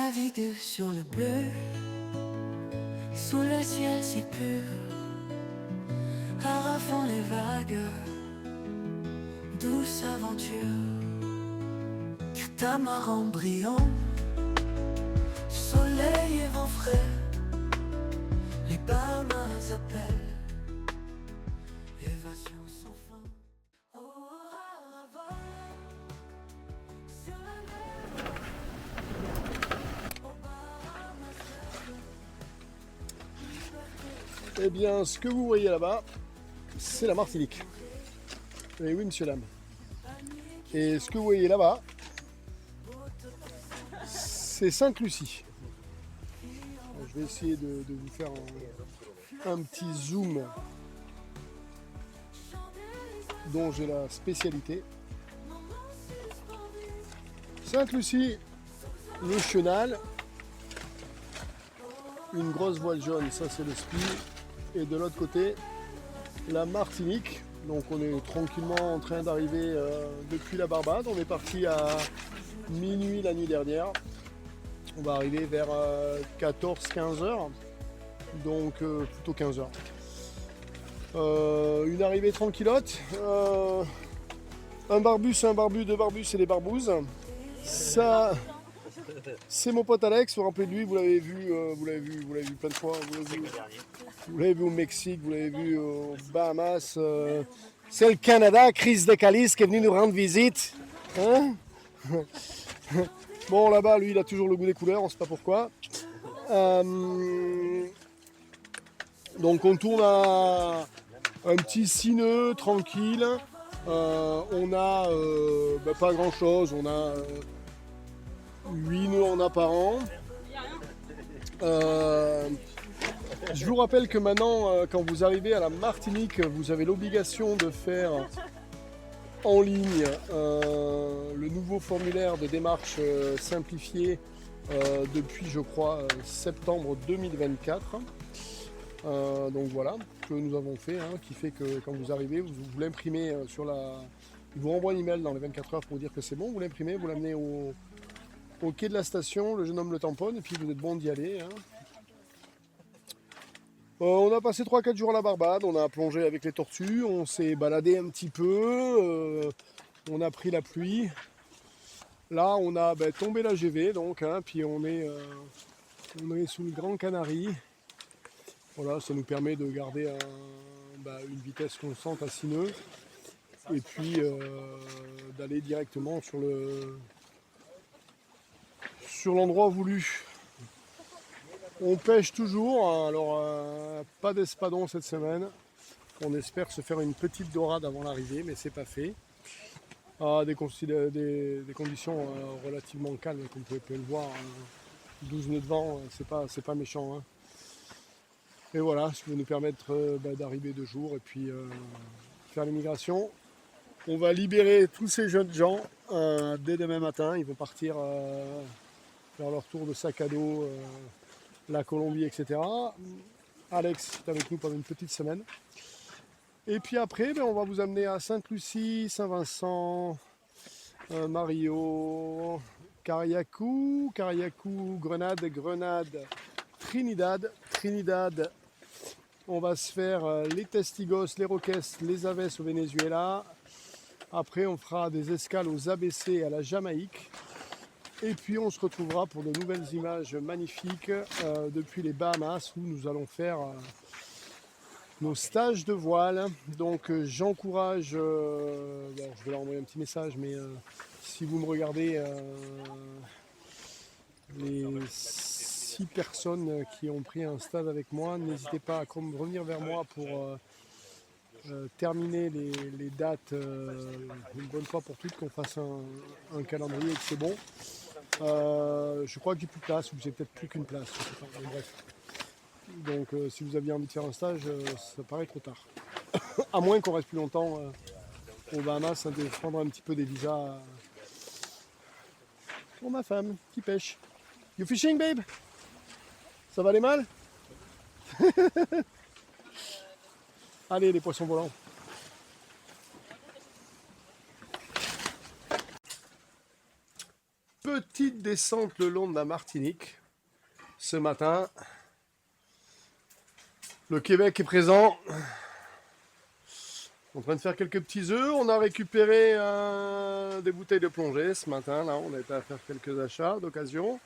navigue sur le bleu, sous le ciel si pur, arrafant les vagues, douce aventure. Catamaran brillant, soleil et vent frais, les Bahamas appellent, évasion sans fin. Oh, Raval, sur la mer, aux Bahamas. Eh bien, ce que vous voyez là-bas, c'est la Martinique. Et oui, monsieur l'âme. Et ce que vous voyez là-bas, c'est Sainte-Lucie. Je vais essayer de vous faire un petit zoom dont j'ai la spécialité. Sainte-Lucie, le chenal, une grosse voile jaune, ça c'est le spi. Et de l'autre côté, la Martinique. Donc on est tranquillement en train d'arriver depuis la Barbade. On est parti à minuit la nuit dernière. On va arriver vers 14-15 heures. Donc plutôt 15 heures. Une arrivée tranquillote. Un barbus, deux barbus et des barbouzes. Ça, c'est mon pote Alex, vous vous rappelez de lui, vous l'avez vu plein de fois. Vous l'avez vu au Mexique, vous l'avez vu aux Bahamas. C'est le Canada, Chris Decalis, qui est venu nous rendre visite. Hein? Bon, là-bas, lui, il a toujours le goût des couleurs, on ne sait pas pourquoi. Donc, on tourne à un petit 6 nœuds, tranquille. On a pas grand-chose, on a 8 nœuds en apparent. Je vous rappelle que maintenant, quand vous arrivez à la Martinique, vous avez l'obligation de faire en ligne le nouveau formulaire de démarche simplifié depuis, je crois, septembre 2024. Donc voilà, que nous avons fait, qui fait que quand vous arrivez, vous l'imprimez sur la... Il vous renvoie un email dans les 24 heures pour vous dire que c'est bon, vous l'imprimez, vous l'amenez au quai de la station, le jeune homme le tamponne et puis vous êtes bon d'y aller. On a passé 3-4 jours à la Barbade, on a plongé avec les tortues, on s'est baladé un petit peu, on a pris la pluie. Là, on a tombé la GV, donc, puis on est sous le Grand Canary. Voilà, ça nous permet de garder une vitesse constante à 6 nœuds et puis d'aller directement sur l'endroit voulu. On pêche toujours, alors pas d'espadon cette semaine. On espère se faire une petite dorade avant l'arrivée, mais c'est pas fait. Des conditions relativement calmes, comme vous pouvez le voir. 12 nœuds de vent, c'est pas méchant. Et voilà, ça va nous permettre d'arriver 2 jours et puis faire l'immigration. On va libérer tous ces jeunes gens dès demain matin. Ils vont partir faire leur tour de sac à dos. La Colombie, etc. Alex est avec nous pendant une petite semaine. Et puis après, on va vous amener à Sainte-Lucie, Saint-Vincent, Mario, Cariacou, Grenade, Trinidad. On va se faire les Testigos, les Roques, les Aves au Venezuela. Après, on fera des escales aux ABC et à la Jamaïque. Et puis on se retrouvera pour de nouvelles images magnifiques depuis les Bahamas où nous allons faire nos stages de voile. Donc j'encourage, je vais leur envoyer un petit message, mais si vous me regardez, les 6 personnes qui ont pris un stage avec moi, n'hésitez pas à revenir vers moi pour terminer les dates une bonne fois pour toutes, qu'on fasse un calendrier et que c'est bon. Je crois qu'il n'y a plus de place, ou c'est peut-être plus qu'une place, je sais pas, mais bref. Donc si vous aviez envie de faire un stage, ça paraît trop tard. À moins qu'on reste plus longtemps aux Bahamas, de prendre un petit peu des visas pour ma femme qui pêche. You fishing, babe? Ça va aller mal? Allez, les poissons volants. petite descente le long de la Martinique. Ce matin, le Québec est présent. En train de faire quelques petits œufs. On a récupéré des bouteilles de plongée ce matin. Là, on a été à faire quelques achats d'occasion.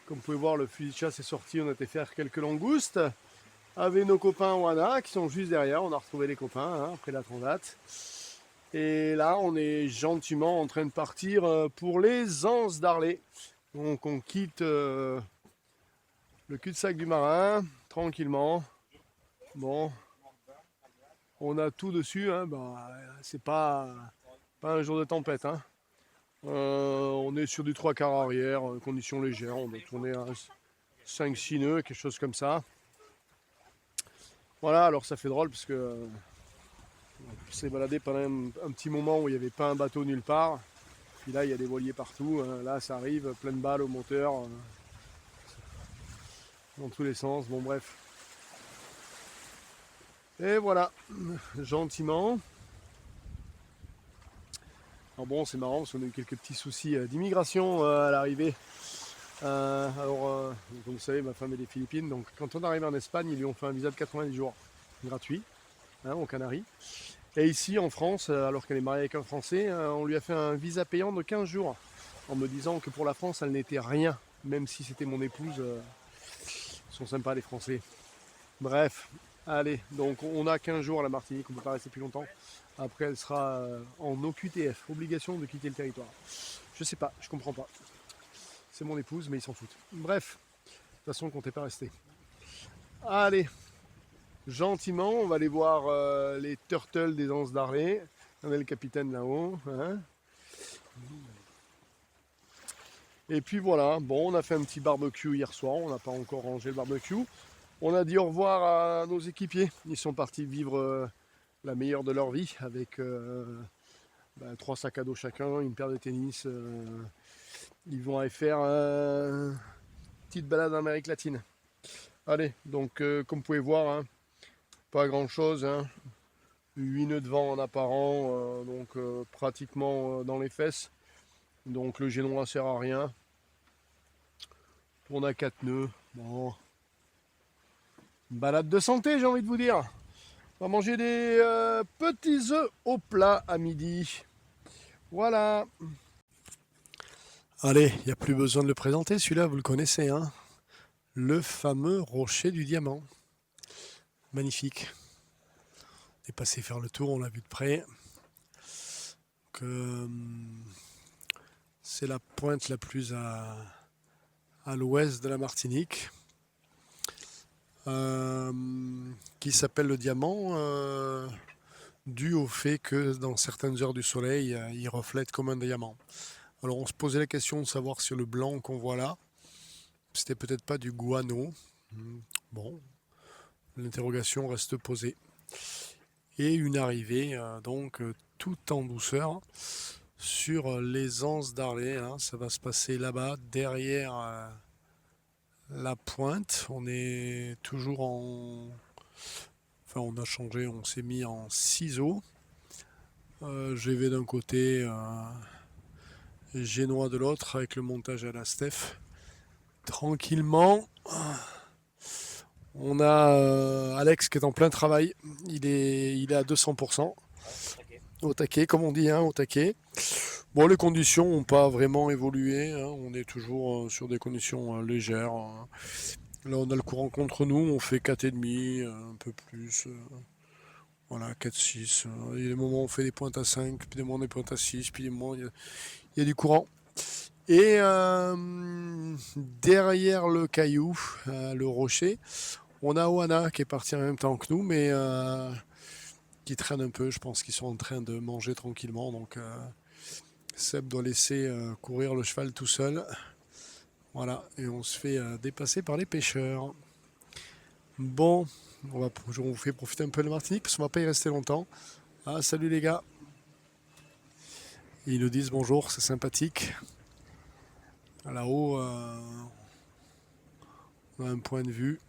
Comme vous pouvez voir, le fusil de chasse est sorti. On a été faire quelques langoustes avec nos copains Wana qui sont juste derrière. On a retrouvé les copains hein, après la transat. Et là, on est gentiment en train de partir pour les Anses d'Arlé. Donc, on quitte le cul-de-sac du marin tranquillement. Bon. On a tout dessus, hein, bah, c'est pas un jour de tempête. Hein. On est sur du 3/4 arrière, conditions légères, on doit tourner à 5-6 nœuds, quelque chose comme ça. Voilà, alors ça fait drôle parce que on s'est baladé pendant un petit moment où il n'y avait pas un bateau nulle part. Puis là, il y a des voiliers partout. Hein. Là, ça arrive, plein de balles au moteur, dans tous les sens. Bon, bref. Et voilà, gentiment. Alors bon, c'est marrant parce qu'on a eu quelques petits soucis d'immigration à l'arrivée. Comme vous savez, ma femme est des Philippines, donc quand on arrive en Espagne, ils lui ont fait un visa de 90 jours gratuit, hein, aux Canaries. Et ici en France, alors qu'elle est mariée avec un Français, on lui a fait un visa payant de 15 jours, en me disant que pour la France, elle n'était rien, même si c'était mon épouse. Ils sont sympas les Français. Bref. Allez, donc on a 15 jours à la Martinique, on ne peut pas rester plus longtemps. Après, elle sera en OQTF, obligation de quitter le territoire. Je sais pas, je comprends pas. C'est mon épouse, mais ils s'en foutent. Bref, de toute façon, on comptait pas rester. Allez, gentiment, on va aller voir les turtles des Anses d'Arlé. On a le capitaine là-haut. Hein. Et puis voilà, bon, on a fait un petit barbecue hier soir, on n'a pas encore rangé le barbecue. On a dit au revoir à nos équipiers. Ils sont partis vivre la meilleure de leur vie avec 3 sacs à dos chacun, une paire de tennis. Ils vont aller faire une petite balade en Amérique latine. Allez, donc comme vous pouvez voir, hein, pas grand chose. Hein. 8 nœuds de vent en apparent, donc pratiquement dans les fesses. Donc le génois ne sert à rien. On a 4 nœuds. Bon. Balade de santé, j'ai envie de vous dire. On va manger des petits œufs au plat à midi. Voilà. Allez, il n'y a plus besoin de le présenter, celui-là, vous le connaissez. Hein, le fameux rocher du diamant. Magnifique. On est passé faire le tour, on l'a vu de près. C'est la pointe la plus à l'ouest de la Martinique. Qui s'appelle le diamant, dû au fait que dans certaines heures du soleil, il reflète comme un diamant. Alors on se posait la question de savoir si le blanc qu'on voit là, c'était peut-être pas du guano. Bon, l'interrogation reste posée. Et une arrivée donc tout en douceur sur les Anses d'Arlé. Hein. Ça va se passer là-bas, derrière la pointe. On est toujours Enfin, on a changé, on s'est mis en ciseaux. GV d'un côté, génois de l'autre, avec le montage à la Steph. Tranquillement. On a Alex qui est en plein travail. Il est à 200%. Au taquet, comme on dit, hein, au taquet. Bon, les conditions n'ont pas vraiment évolué. Hein. On est toujours sur des conditions légères. Là, on a le courant contre nous. On fait 4,5, un peu plus. Voilà, 4-6. Il y a des moments où on fait des pointes à 5, puis des moments des pointes à 6, puis des moments il y a du courant. Et derrière le caillou, le rocher, on a Oana qui est parti en même temps que nous, mais qui traîne un peu. Je pense qu'ils sont en train de manger tranquillement. Donc Seb doit laisser courir le cheval tout seul. Voilà, et on se fait dépasser par les pêcheurs. Bon, je vous fais profiter un peu de la Martinique parce qu'on va pas y rester longtemps. Ah, salut les gars. Ils nous disent bonjour, c'est sympathique. Là-haut, on a un point de vue.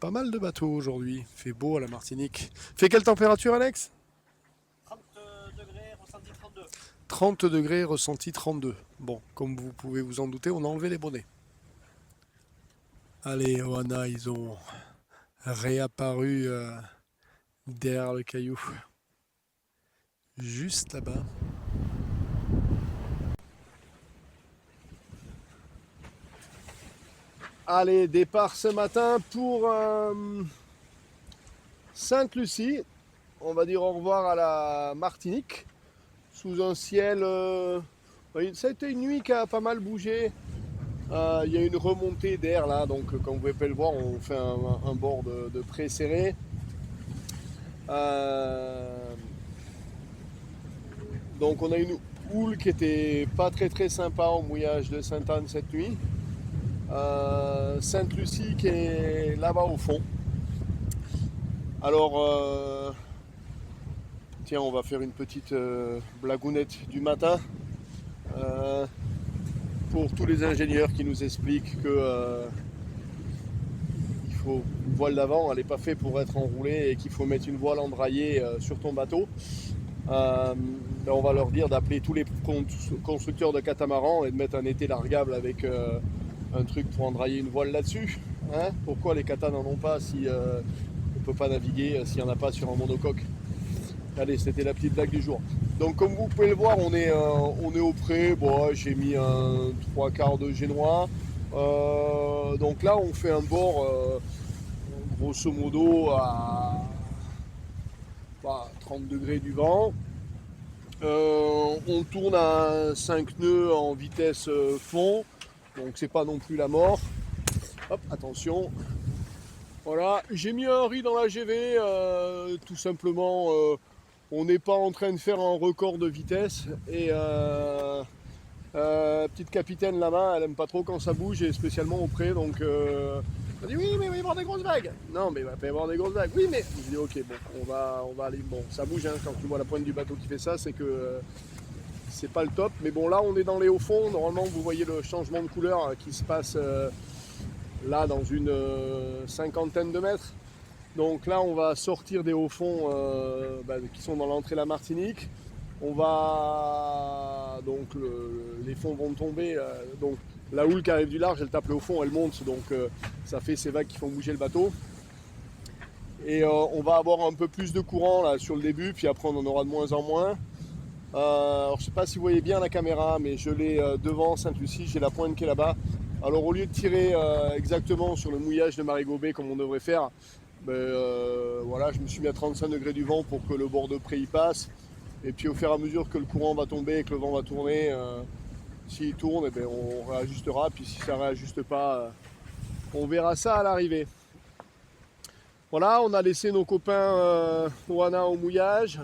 Pas mal de bateaux aujourd'hui. Fait beau à la Martinique. Fait quelle température, Alex ? 30 degrés, ressenti 32. 30 degrés, ressenti 32. Bon, comme vous pouvez vous en douter, on a enlevé les bonnets. Allez, Oana, ils ont réapparu derrière le caillou, juste là-bas. Allez, départ ce matin pour Sainte-Lucie. On va dire au revoir à la Martinique, sous un ciel... ça a été une nuit qui a pas mal bougé. Il y a une remontée d'air là, donc comme vous pouvez le voir, on fait un bord de pré-serré. Donc on a une houle qui était pas très sympa au mouillage de Sainte-Anne cette nuit. Sainte-Lucie qui est là-bas au fond. Alors, tiens, on va faire une petite blagounette du matin pour tous les ingénieurs qui nous expliquent que il faut une voile d'avant, elle n'est pas faite pour être enroulée et qu'il faut mettre une voile endraillée sur ton bateau. On va leur dire d'appeler tous les constructeurs de catamarans et de mettre un été largable avec un truc pour endrailler une voile là-dessus. Hein, pourquoi les katas n'en ont pas si on ne peut pas naviguer s'il n'y en a pas sur un monocoque? Allez, c'était la petite blague du jour. Donc comme vous pouvez le voir, on est au pré. Bon, j'ai mis un 3/4 de génois. Donc là, on fait un bord grosso modo à 30 degrés du vent. On tourne à 5 nœuds en vitesse fond. Donc c'est pas non plus la mort. Hop, attention. Voilà, j'ai mis un riz dans la GV, tout simplement. On n'est pas en train de faire un record de vitesse. Et petite capitaine là-bas, elle aime pas trop quand ça bouge, et spécialement au pré. Donc elle dit oui, mais il va y avoir des grosses vagues. Non, mais il va pas y avoir des grosses vagues. Oui, mais je dis ok, bon, on va aller. Bon, ça bouge, hein, quand tu vois la pointe du bateau qui fait ça, c'est que c'est pas le top. Mais bon, là, on est dans les hauts fonds. Normalement, vous voyez le changement de couleur qui se passe là dans une cinquantaine de mètres. Donc là, on va sortir des hauts fonds qui sont dans l'entrée de la Martinique. On va donc les fonds vont tomber. Donc la houle qui arrive du large, elle tape le haut fond, elle monte. Donc ça fait ces vagues qui font bouger le bateau. Et on va avoir un peu plus de courant là sur le début, puis après on en aura de moins en moins. Alors je ne sais pas si vous voyez bien la caméra, mais je l'ai devant Sainte-Lucie, j'ai la pointe qui est là-bas. Alors au lieu de tirer exactement sur le mouillage de Marigot-Bay comme on devrait faire, voilà, je me suis mis à 35 degrés du vent pour que le bord de près y passe. Et puis au fur et à mesure que le courant va tomber et que le vent va tourner, s'il tourne, on réajustera. Puis si ça ne réajuste pas, on verra ça à l'arrivée. Voilà, on a laissé nos copains Oana au mouillage.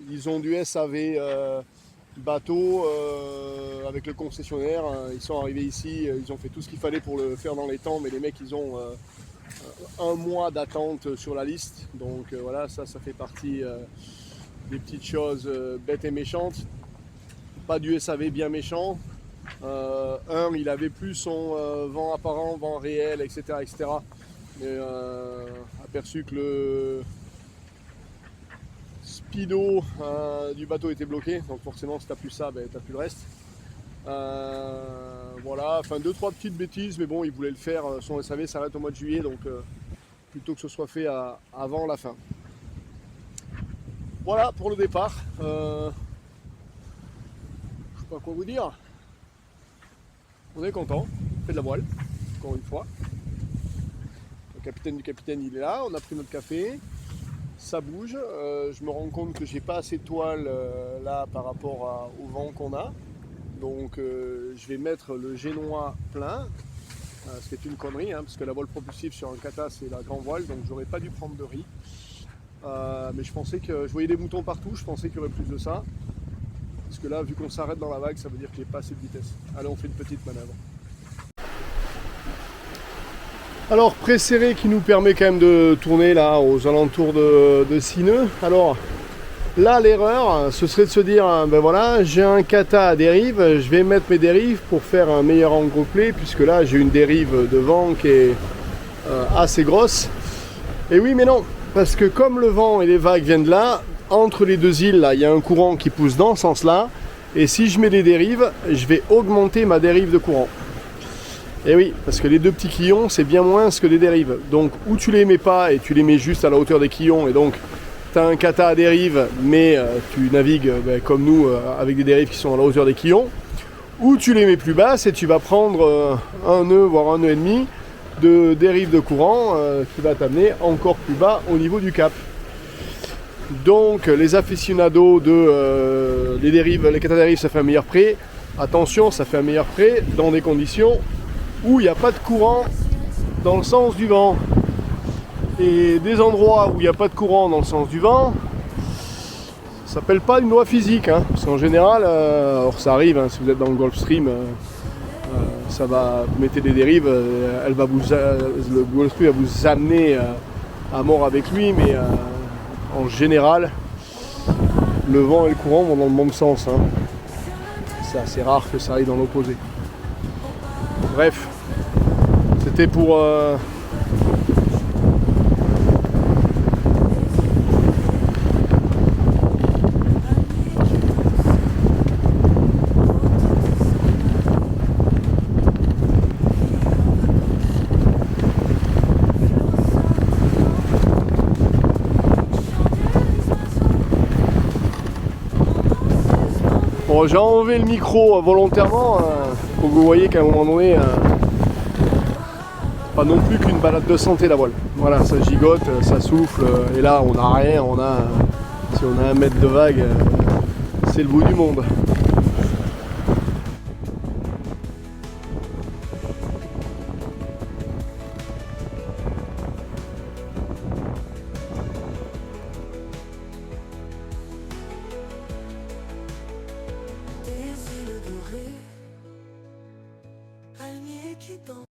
Ils ont du SAV bateau avec le concessionnaire. Ils sont arrivés ici, ils ont fait tout ce qu'il fallait pour le faire dans les temps, mais les mecs ils ont un mois d'attente sur la liste. Donc voilà, ça fait partie des petites choses bêtes et méchantes. Pas du SAV bien méchant. Il avait plus son vent apparent, vent réel, etc. Mais aperçu que le speedo du bateau était bloqué, donc forcément si t'as plus ça, t'as plus le reste. Voilà, enfin 2-3 petites bêtises, mais bon, il voulait le faire, son SAV s'arrête au mois de juillet, donc plutôt que ce soit fait avant la fin. Voilà pour le départ. Je sais pas quoi vous dire. On est content, on fait de la voile, encore une fois. Le capitaine du capitaine il est là, on a pris notre café. Ça bouge, je me rends compte que j'ai pas assez de toile là par rapport au vent qu'on a. Donc je vais mettre le génois plein, ce qui est une connerie, hein, parce que la voile propulsive sur un kata c'est la grande voile, donc j'aurais pas dû prendre de riz. Mais je pensais que je voyais des moutons partout, je pensais qu'il y aurait plus de ça. Parce que là, vu qu'on s'arrête dans la vague, ça veut dire qu'il n'y a pas assez de vitesse. Allez, on fait une petite manœuvre. Alors, pré-serré qui nous permet quand même de tourner là aux alentours de 6 nœuds. Alors, là, l'erreur, ce serait de se dire, voilà, j'ai un kata à dérive, je vais mettre mes dérives pour faire un meilleur angle play, puisque là, j'ai une dérive de vent qui est assez grosse. Et oui, mais non, parce que comme le vent et les vagues viennent de là, entre les deux îles, là, il y a un courant qui pousse dans ce sens-là, Et si je mets des dérives, je vais augmenter ma dérive de courant. Et oui, parce que les deux petits quillons, c'est bien moins que des dérives. Donc, ou tu les mets pas et tu les mets juste à la hauteur des quillons, et donc tu as un kata à dérive, mais tu navigues comme nous avec des dérives qui sont à la hauteur des quillons. Ou tu les mets plus basses et tu vas prendre un nœud, voire un nœud et demi de dérive de courant qui va t'amener encore plus bas au niveau du cap. Donc les aficionados de les dérives, les kata dérives, ça fait un meilleur prêt. Attention, ça fait un meilleur prêt dans des conditions où il n'y a pas de courant dans le sens du vent. Et des endroits où il n'y a pas de courant dans le sens du vent, ça s'appelle pas une loi physique, hein, parce qu'en général, alors ça arrive, hein, si vous êtes dans le Gulf Stream, ça va, vous mettez des dérives, le Gulf Stream va vous amener à mort avec lui, mais en général, le vent et le courant vont dans le même sens. Hein. C'est assez rare que ça aille dans l'opposé. Bref, c'était pour... Bon, j'ai enlevé le micro volontairement pour que vous voyez qu'à un moment donné, pas non plus qu'une balade de santé la voile. Voilà, ça gigote, ça souffle, et là on n'a rien, si on a 1 mètre de vague, c'est le bout du monde. Des îles dorées, palmiers qui dansent.